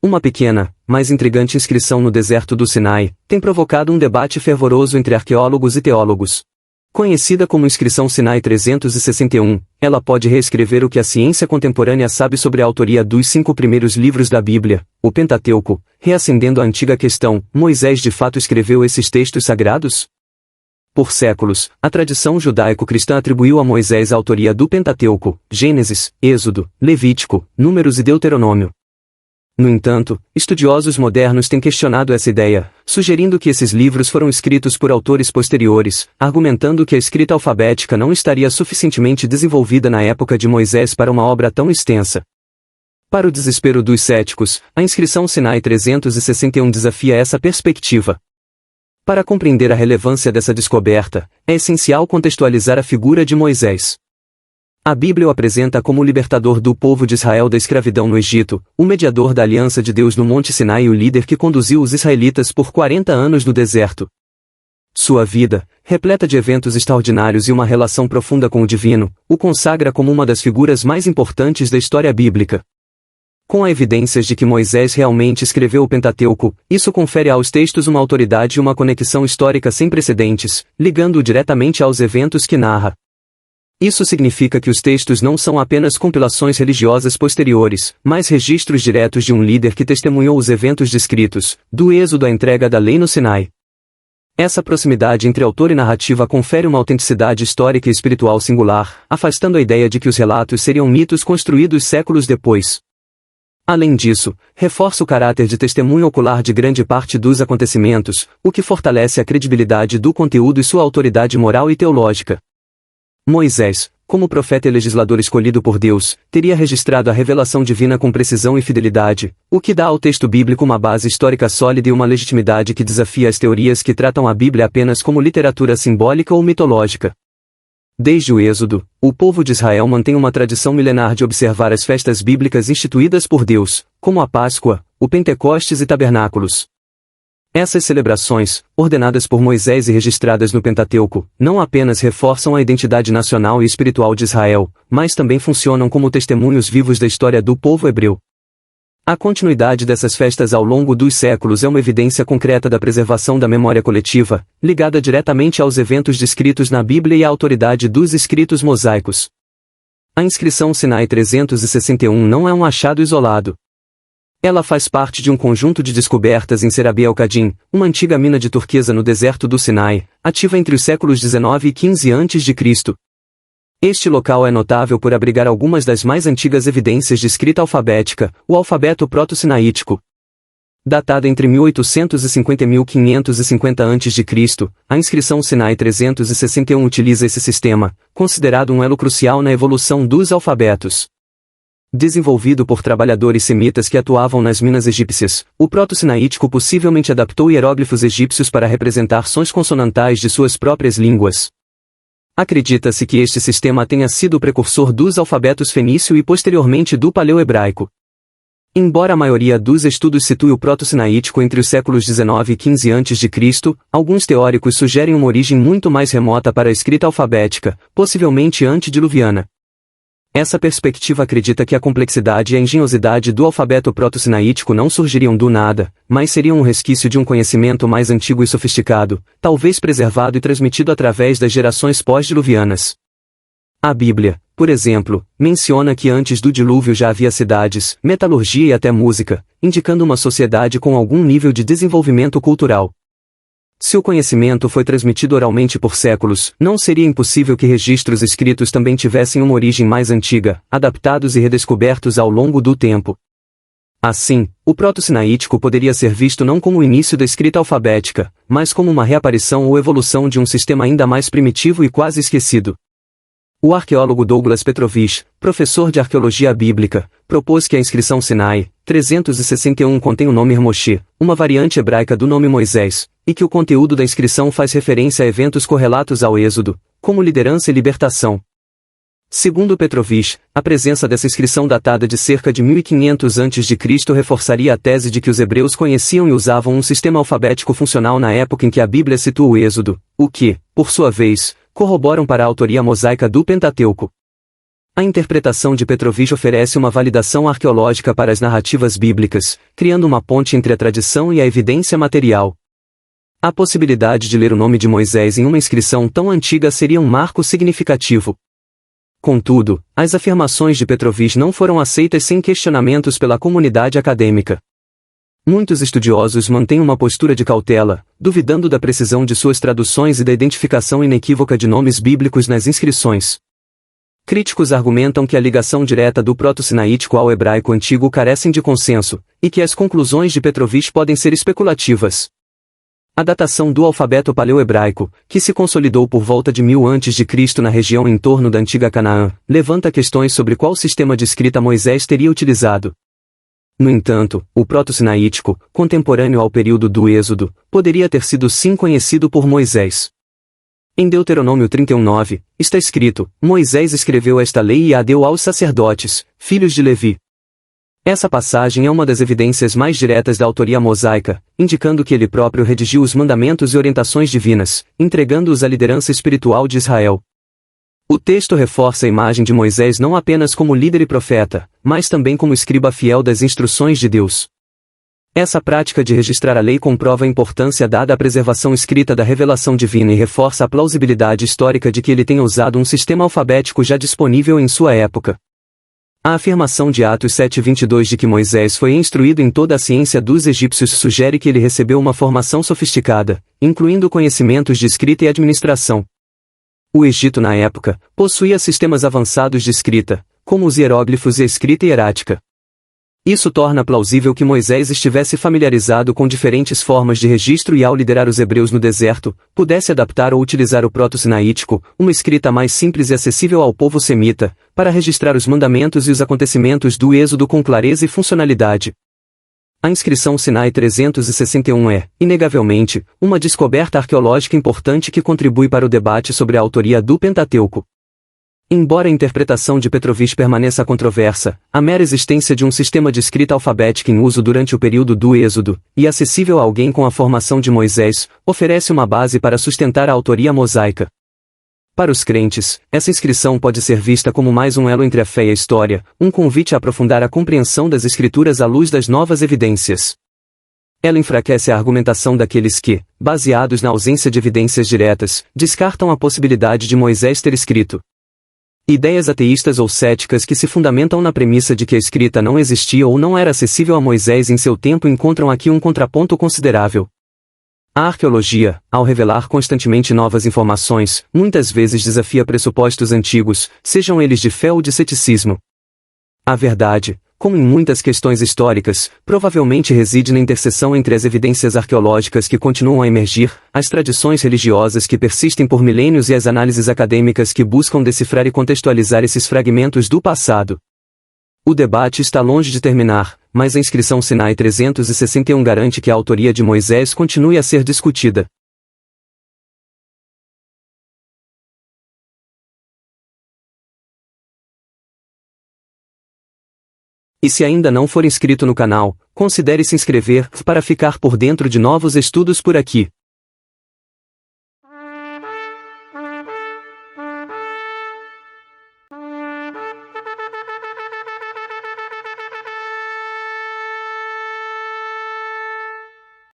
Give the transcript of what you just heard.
Uma pequena, mas intrigante inscrição no deserto do Sinai, tem provocado um debate fervoroso entre arqueólogos e teólogos. Conhecida como Inscrição Sinai 361, ela pode reescrever o que a ciência contemporânea sabe sobre a autoria dos 5 primeiros livros da Bíblia, o Pentateuco, reacendendo a antiga questão: Moisés de fato escreveu esses textos sagrados? Por séculos, a tradição judaico-cristã atribuiu a Moisés a autoria do Pentateuco, Gênesis, Êxodo, Levítico, Números e Deuteronômio. No entanto, estudiosos modernos têm questionado essa ideia, sugerindo que esses livros foram escritos por autores posteriores, argumentando que a escrita alfabética não estaria suficientemente desenvolvida na época de Moisés para uma obra tão extensa. Para o desespero dos céticos, a Inscrição Sinai 361 desafia essa perspectiva. Para compreender a relevância dessa descoberta, é essencial contextualizar a figura de Moisés. A Bíblia o apresenta como o libertador do povo de Israel da escravidão no Egito, o mediador da aliança de Deus no Monte Sinai e o líder que conduziu os israelitas por 40 anos no deserto. Sua vida, repleta de eventos extraordinários e uma relação profunda com o divino, o consagra como uma das figuras mais importantes da história bíblica. Com a evidências de que Moisés realmente escreveu o Pentateuco, isso confere aos textos uma autoridade e uma conexão histórica sem precedentes, ligando-o diretamente aos eventos que narra. Isso significa que os textos não são apenas compilações religiosas posteriores, mas registros diretos de um líder que testemunhou os eventos descritos, do êxodo à entrega da lei no Sinai. Essa proximidade entre autor e narrativa confere uma autenticidade histórica e espiritual singular, afastando a ideia de que os relatos seriam mitos construídos séculos depois. Além disso, reforça o caráter de testemunho ocular de grande parte dos acontecimentos, o que fortalece a credibilidade do conteúdo e sua autoridade moral e teológica. Moisés, como profeta e legislador escolhido por Deus, teria registrado a revelação divina com precisão e fidelidade, o que dá ao texto bíblico uma base histórica sólida e uma legitimidade que desafia as teorias que tratam a Bíblia apenas como literatura simbólica ou mitológica. Desde o Êxodo, o povo de Israel mantém uma tradição milenar de observar as festas bíblicas instituídas por Deus, como a Páscoa, o Pentecostes e Tabernáculos. Essas celebrações, ordenadas por Moisés e registradas no Pentateuco, não apenas reforçam a identidade nacional e espiritual de Israel, mas também funcionam como testemunhos vivos da história do povo hebreu. A continuidade dessas festas ao longo dos séculos é uma evidência concreta da preservação da memória coletiva, ligada diretamente aos eventos descritos na Bíblia e à autoridade dos escritos mosaicos. A Inscrição Sinai 361 não é um achado isolado. Ela faz parte de um conjunto de descobertas em Serabi el-Kadim, uma antiga mina de turquesa no deserto do Sinai, ativa entre os séculos 19 e 15 a.C. Este local é notável por abrigar algumas das mais antigas evidências de escrita alfabética, o alfabeto proto-sinaítico. Datada entre 1850 e 1550 a.C., a Inscrição Sinai 361 utiliza esse sistema, considerado um elo crucial na evolução dos alfabetos. Desenvolvido por trabalhadores semitas que atuavam nas minas egípcias, o proto-sinaítico possivelmente adaptou hieróglifos egípcios para representar sons consonantais de suas próprias línguas. Acredita-se que este sistema tenha sido o precursor dos alfabetos fenício e posteriormente do paleo-hebraico. Embora a maioria dos estudos situe o proto-sinaítico entre os séculos 19 e 15 a.C., alguns teóricos sugerem uma origem muito mais remota para a escrita alfabética, possivelmente antediluviana. Essa perspectiva acredita que a complexidade e a engenhosidade do alfabeto proto-sinaítico não surgiriam do nada, mas seriam um resquício de um conhecimento mais antigo e sofisticado, talvez preservado e transmitido através das gerações pós-diluvianas. A Bíblia, por exemplo, menciona que antes do dilúvio já havia cidades, metalurgia e até música, indicando uma sociedade com algum nível de desenvolvimento cultural. Se o conhecimento foi transmitido oralmente por séculos, não seria impossível que registros escritos também tivessem uma origem mais antiga, adaptados e redescobertos ao longo do tempo. Assim, o proto-sinaítico poderia ser visto não como o início da escrita alfabética, mas como uma reaparição ou evolução de um sistema ainda mais primitivo e quase esquecido. O arqueólogo Douglas Petrovich, professor de arqueologia bíblica, propôs que a Inscrição Sinai 361 contém o nome Moshe, uma variante hebraica do nome Moisés, e que o conteúdo da inscrição faz referência a eventos correlatos ao Êxodo, como liderança e libertação. Segundo Petrovich, a presença dessa inscrição datada de cerca de 1500 a.C. reforçaria a tese de que os hebreus conheciam e usavam um sistema alfabético funcional na época em que a Bíblia situa o Êxodo, o que, por sua vez, corroboram para a autoria mosaica do Pentateuco. A interpretação de Petrovich oferece uma validação arqueológica para as narrativas bíblicas, criando uma ponte entre a tradição e a evidência material. A possibilidade de ler o nome de Moisés em uma inscrição tão antiga seria um marco significativo. Contudo, as afirmações de Petrovich não foram aceitas sem questionamentos pela comunidade acadêmica. Muitos estudiosos mantêm uma postura de cautela, duvidando da precisão de suas traduções e da identificação inequívoca de nomes bíblicos nas inscrições. Críticos argumentam que a ligação direta do proto-sinaítico ao hebraico antigo carecem de consenso, e que as conclusões de Petrovich podem ser especulativas. A datação do alfabeto paleo-hebraico, que se consolidou por volta de 1000 a.C. na região em torno da antiga Canaã, levanta questões sobre qual sistema de escrita Moisés teria utilizado. No entanto, o proto-sinaítico, contemporâneo ao período do Êxodo, poderia ter sido sim conhecido por Moisés. Em Deuteronômio 31:9, está escrito: Moisés escreveu esta lei e a deu aos sacerdotes, filhos de Levi. Essa passagem é uma das evidências mais diretas da autoria mosaica, indicando que ele próprio redigiu os mandamentos e orientações divinas, entregando-os à liderança espiritual de Israel. O texto reforça a imagem de Moisés não apenas como líder e profeta, mas também como escriba fiel das instruções de Deus. Essa prática de registrar a lei comprova a importância dada à preservação escrita da revelação divina e reforça a plausibilidade histórica de que ele tenha usado um sistema alfabético já disponível em sua época. A afirmação de Atos 7:22 de que Moisés foi instruído em toda a ciência dos egípcios sugere que ele recebeu uma formação sofisticada, incluindo conhecimentos de escrita e administração. O Egito na época possuía sistemas avançados de escrita, como os hieróglifos e a escrita hierática. Isso torna plausível que Moisés estivesse familiarizado com diferentes formas de registro e ao liderar os hebreus no deserto, pudesse adaptar ou utilizar o proto-sinaítico, uma escrita mais simples e acessível ao povo semita, para registrar os mandamentos e os acontecimentos do Êxodo com clareza e funcionalidade. A inscrição Sinai 361 é, inegavelmente, uma descoberta arqueológica importante que contribui para o debate sobre a autoria do Pentateuco. Embora a interpretação de Petrovich permaneça controversa, a mera existência de um sistema de escrita alfabética em uso durante o período do Êxodo, e acessível a alguém com a formação de Moisés, oferece uma base para sustentar a autoria mosaica. Para os crentes, essa inscrição pode ser vista como mais um elo entre a fé e a história, um convite a aprofundar a compreensão das Escrituras à luz das novas evidências. Ela enfraquece a argumentação daqueles que, baseados na ausência de evidências diretas, descartam a possibilidade de Moisés ter escrito. Ideias ateístas ou céticas que se fundamentam na premissa de que a escrita não existia ou não era acessível a Moisés em seu tempo encontram aqui um contraponto considerável. A arqueologia, ao revelar constantemente novas informações, muitas vezes desafia pressupostos antigos, sejam eles de fé ou de ceticismo. A verdade, como em muitas questões históricas, provavelmente reside na interseção entre as evidências arqueológicas que continuam a emergir, as tradições religiosas que persistem por milênios e as análises acadêmicas que buscam decifrar e contextualizar esses fragmentos do passado. O debate está longe de terminar, mas a inscrição Sinai 361 garante que a autoria de Moisés continue a ser discutida. E se ainda não for inscrito no canal, considere se inscrever para ficar por dentro de novos estudos por aqui.